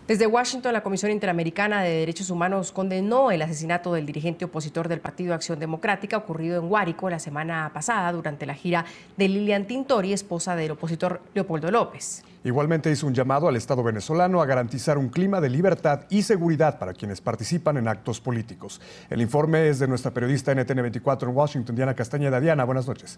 Desde Washington, la Comisión Interamericana de Derechos Humanos condenó el asesinato del dirigente opositor del Partido Acción Democrática ocurrido en Guárico la semana pasada durante la gira de Lilian Tintori, esposa del opositor Leopoldo López. Igualmente hizo un llamado al Estado venezolano a garantizar un clima de libertad y seguridad para quienes participan en actos políticos. El informe es de nuestra periodista NTN 24 en Washington, Diana Castañeda. Diana, buenas noches.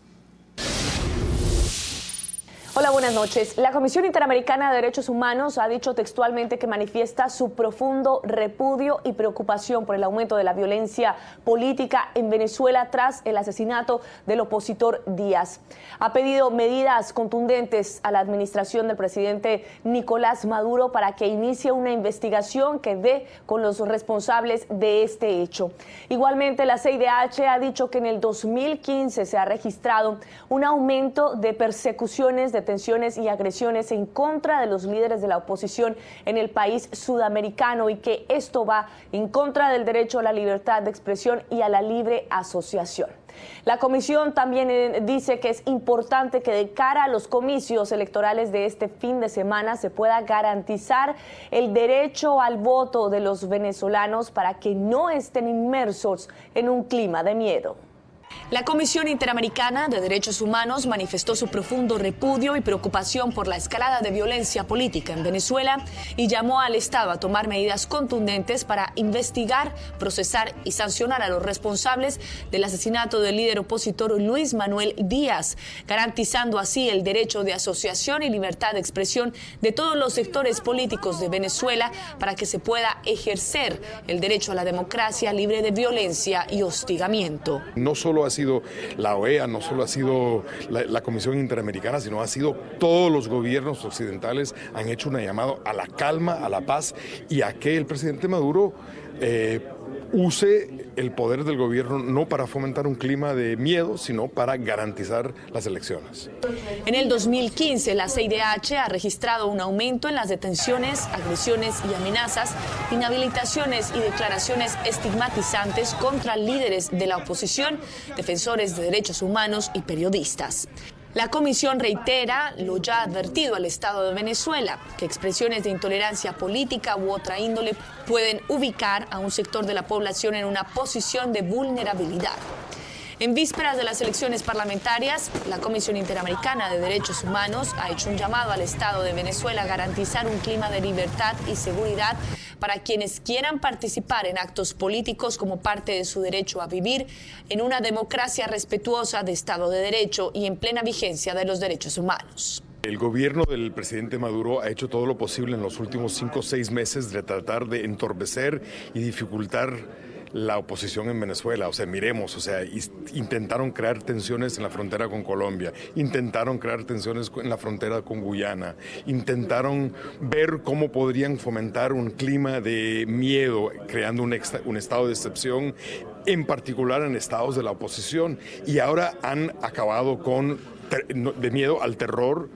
Hola, buenas noches. La Comisión Interamericana de Derechos Humanos ha dicho textualmente que manifiesta su profundo repudio y preocupación por el aumento de la violencia política en Venezuela tras el asesinato del opositor Díaz. Ha pedido medidas contundentes a la administración del presidente Nicolás Maduro para que inicie una investigación que dé con los responsables de este hecho. Igualmente, la CIDH ha dicho que en el 2015 se ha registrado un aumento de persecuciones, detenciones y agresiones en contra de los líderes de la oposición en el país sudamericano y que esto va en contra del derecho a la libertad de expresión y a la libre asociación. La comisión también dice que es importante que de cara a los comicios electorales de este fin de semana se pueda garantizar el derecho al voto de los venezolanos para que no estén inmersos en un clima de miedo. La Comisión Interamericana de Derechos Humanos manifestó su profundo repudio y preocupación por la escalada de violencia política en Venezuela y llamó al Estado a tomar medidas contundentes para investigar, procesar y sancionar a los responsables del asesinato del líder opositor Luis Manuel Díaz, garantizando así el derecho de asociación y libertad de expresión de todos los sectores políticos de Venezuela para que se pueda ejercer el derecho a la democracia libre de violencia y hostigamiento. No solo ha sido la OEA, no solo ha sido la Comisión Interamericana, sino ha sido todos los gobiernos occidentales han hecho un llamado a la calma, a la paz y a que el presidente Maduro use el poder del gobierno no para fomentar un clima de miedo, sino para garantizar las elecciones. En el 2015, la CIDH ha registrado un aumento en las detenciones, agresiones y amenazas, inhabilitaciones y declaraciones estigmatizantes contra líderes de la oposición, defensores de derechos humanos y periodistas. La comisión reitera lo ya advertido al Estado de Venezuela, que expresiones de intolerancia política u otra índole pueden ubicar a un sector de la población en una posición de vulnerabilidad. En vísperas de las elecciones parlamentarias, la Comisión Interamericana de Derechos Humanos ha hecho un llamado al Estado de Venezuela a garantizar un clima de libertad y seguridad para quienes quieran participar en actos políticos como parte de su derecho a vivir en una democracia respetuosa de Estado de Derecho y en plena vigencia de los derechos humanos. El gobierno del presidente Maduro ha hecho todo lo posible en los últimos 5 o 6 meses de tratar de entorpecer y dificultar la oposición en Venezuela. Intentaron crear tensiones en la frontera con Colombia, intentaron crear tensiones en la frontera con Guyana, intentaron ver cómo podrían fomentar un clima de miedo, creando un estado de excepción, en particular en estados de la oposición, y ahora han acabado de miedo al terror,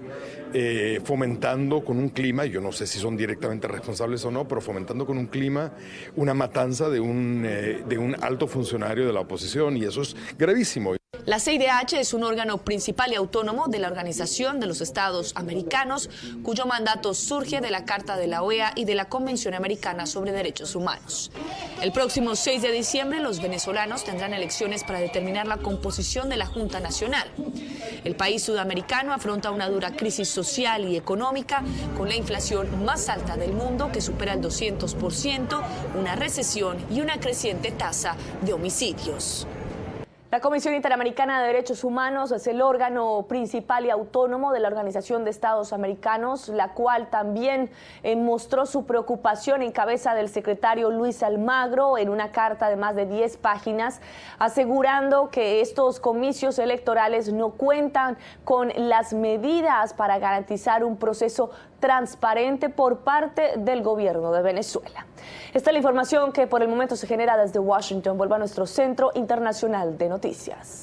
fomentando con un clima, yo no sé si son directamente responsables o no, pero fomentando con un clima una matanza de un alto funcionario de la oposición, y eso es gravísimo. La CIDH es un órgano principal y autónomo de la Organización de los Estados Americanos, cuyo mandato surge de la Carta de la OEA y de la Convención Americana sobre Derechos Humanos. El próximo 6 de diciembre, los venezolanos tendrán elecciones para determinar la composición de la Junta Nacional. El país sudamericano afronta una dura crisis social y económica, con la inflación más alta del mundo, que supera el 200%, una recesión y una creciente tasa de homicidios. La Comisión Interamericana de Derechos Humanos es el órgano principal y autónomo de la Organización de Estados Americanos, la cual también mostró su preocupación en cabeza del secretario Luis Almagro en una carta de más de 10 páginas, asegurando que estos comicios electorales no cuentan con las medidas para garantizar un proceso transparente por parte del gobierno de Venezuela. Esta es la información que por el momento se genera desde Washington. Vuelvo a nuestro Centro Internacional de Noticias.